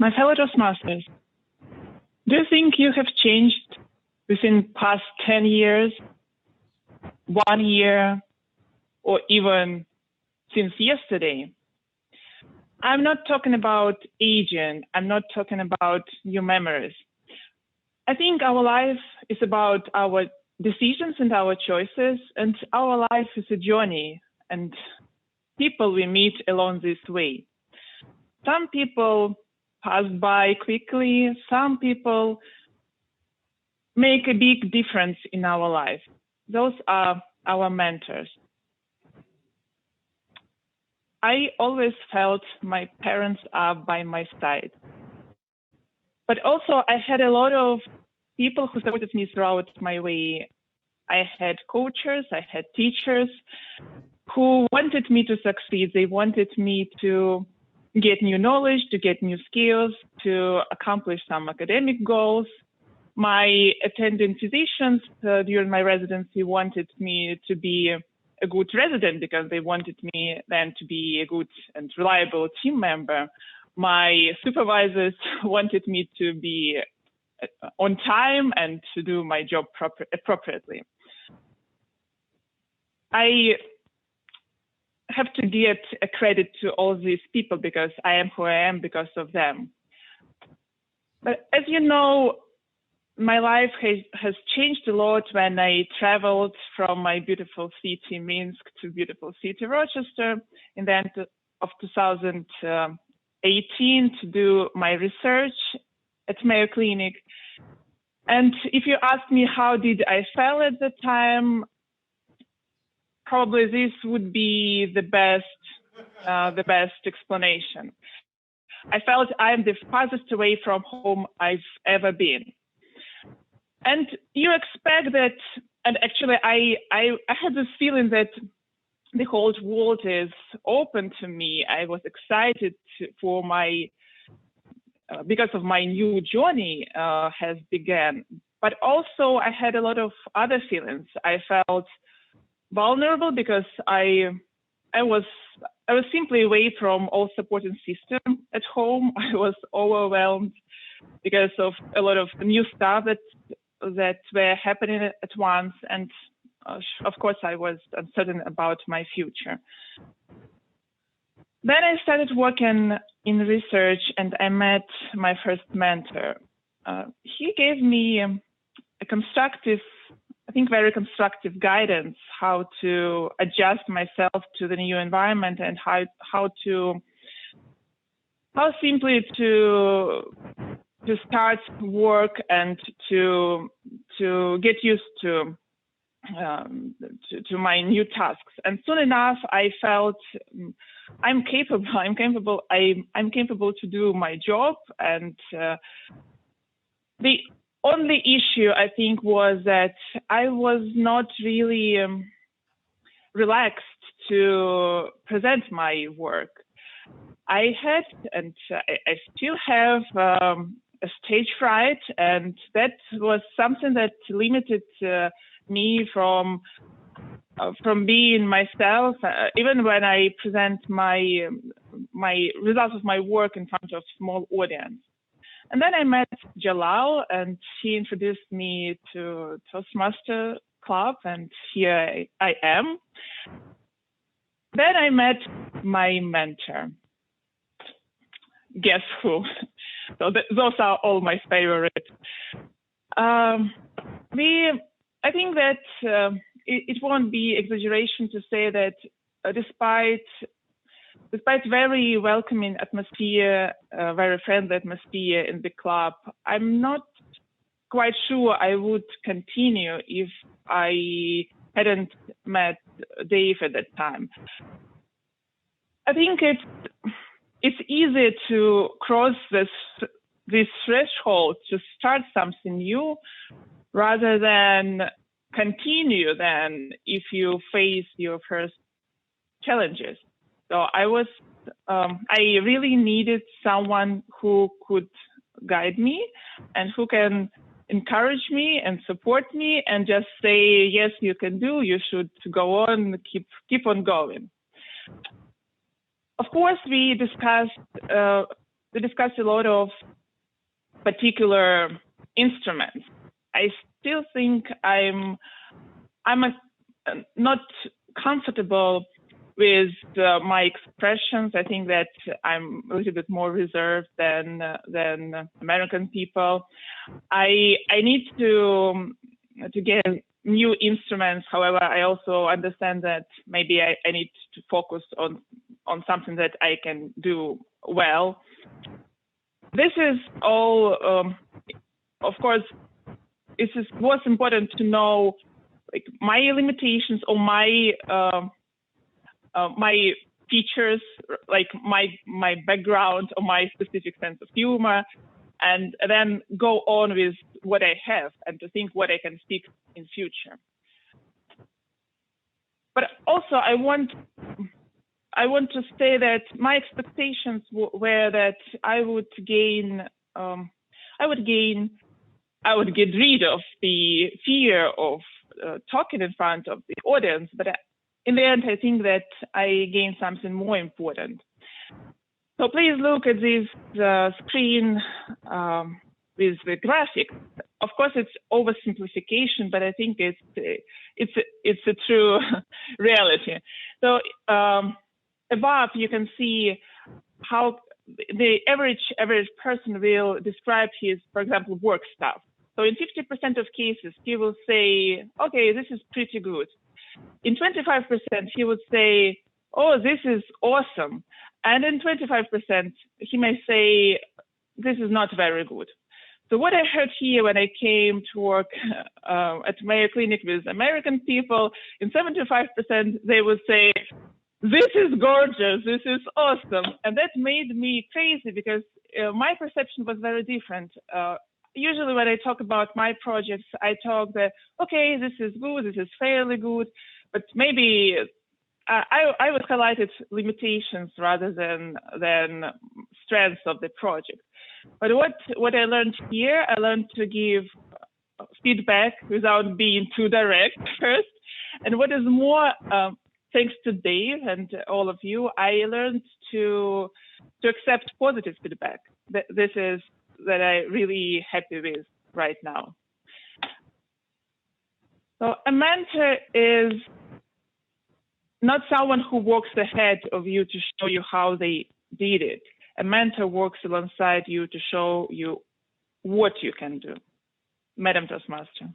My fellow Toastmasters, do you think you have changed within past 10 years, 1 year, or even since yesterday? I'm not talking about aging. I'm not talking about new memories. I think our life is about our decisions and our choices, and our life is a journey and people we meet along this way. Some people pass by quickly. Some people make a big difference in our life. Those are our mentors. I always felt my parents are by my side. But also I had a lot of people who supported me throughout my way. I had coaches, I had teachers who wanted me to succeed. They wanted me to get new knowledge, to get new skills, to accomplish some academic goals. My attending physicians during my residency wanted me to be a good resident because they wanted me then to be a good and reliable team member. My supervisors wanted me to be on time and to do my job appropriately. I have to give a credit to all these people because I am who I am because of them. But as you know, my life has changed a lot when I traveled from my beautiful city, Minsk, to beautiful city, Rochester, in the end of 2018 to do my research at Mayo Clinic. And if you ask me how did I feel at the time, probably this would be the best explanation. I felt I'm the farthest away from home I've ever been. And you expect that, and actually I had this feeling that the whole world is open to me. I was excited for because of my new journey has begun. But also I had a lot of other feelings. I felt vulnerable because I was simply away from all supporting system at home. I was overwhelmed because of a lot of new stuff that were happening at once, and of course I was uncertain about my future. Then I started working in research, and I met my first mentor. He gave me a constructive, I think very constructive guidance how to adjust myself to the new environment and how simply to start work and to get used to my new tasks. And soon enough, I felt I'm capable to do my job. And the only issue, I think, was that I was not really relaxed to present my work. I had, and I still have, a stage fright, and that was something that limited me from being myself, even when I present my results of my work in front of small audience. And then I met Jalal, and he introduced me to Toastmaster Club, and here I am. Then I met my mentor. Guess who? So those are all my favorites. I think that it won't be exaggeration to say that despite very welcoming atmosphere, very friendly atmosphere in the club, I'm not quite sure I would continue if I hadn't met Dave at that time. I think it's easy to cross this threshold to start something new rather than continue then if you face your first challenges. So I really needed someone who could guide me and who can encourage me and support me and just say, yes, you can do, you should go on, keep on going. Of course, we discussed we discussed a lot of particular instruments. I still think I'm not comfortable with my expressions. I think that I'm a little bit more reserved than American people. I need to get new instruments. However, I also understand that maybe I need to focus on something that I can do well. This is all, of course, was important to know like my limitations or my features, like my background or my specific sense of humor, and then go on with what I have and to think what I can speak in future. But also I want to say that my expectations were that I would get rid of the fear of talking in front of the audience, but in the end, I think that I gained something more important. So please look at this screen with the graphics. Of course, it's oversimplification, but I think it's a true reality. So above, you can see how the average person will describe his, for example, work stuff. So in 50% of cases, he will say, okay, this is pretty good. In 25%, he would say, oh, this is awesome. And in 25%, he may say, this is not very good. So what I heard here when I came to work at Mayo Clinic with American people, in 75%, they would say, this is gorgeous, this is awesome. And that made me crazy because my perception was very different. Usually when I talk about my projects, I talk that, okay, this is good, this is fairly good, but maybe I would highlight its limitations rather than strengths of the project. But what I learned here, I learned to give feedback without being too direct first. And what is more, thanks to Dave and all of you, I learned to accept positive feedback. This is that I'm really happy with right now. So a mentor is not someone who walks ahead of you to show you how they did it. A mentor works alongside you to show you what you can do. Madam Toastmaster.